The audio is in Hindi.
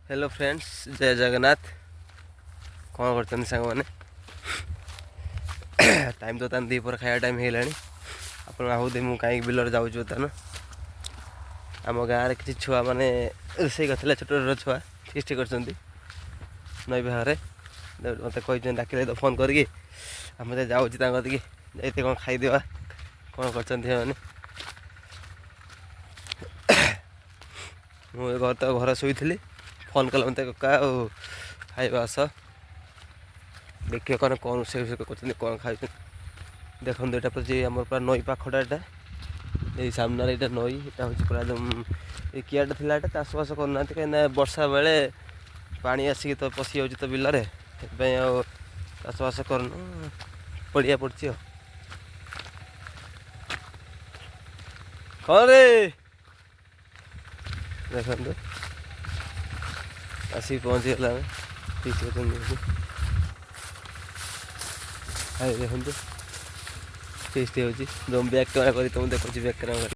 हेलो फ्रेंड्स, जय जगन्नाथ। कौन करते सांग मैंने टाइम तो तान दीपर खाया टाइम है आप मुझे कहीं बिलर जाऊँ बर्तमान आम गाँव किसी छुआ मैंने रोसे करते छोट छोट छुआ फिस्ट कर नई बाहर मत कही डाकिले तो फोन करके जाऊँ जाते कौन खाईदेवा कौन कर घर तो घर शोली फोन कल मत कका खाइबा आस देखिए कौन कौन रोसे कर कौन खाई देखो यहाँ पर आम पूरा नई पाखटा ये सामने यहाँ नई यहाँ हूँ पूरा एकदम ये किआटा थी चाषबास करना कहीं वर्षा बेले पानी आसिक तो पशि जाऊँ तो बिलरे चाषबास कर पड़िया पड़ी कौन रे देखो आसिक पहुँची गला देखो फेस्ट हो बैक कैमेरा कर तुम देखो बैक कैमेरा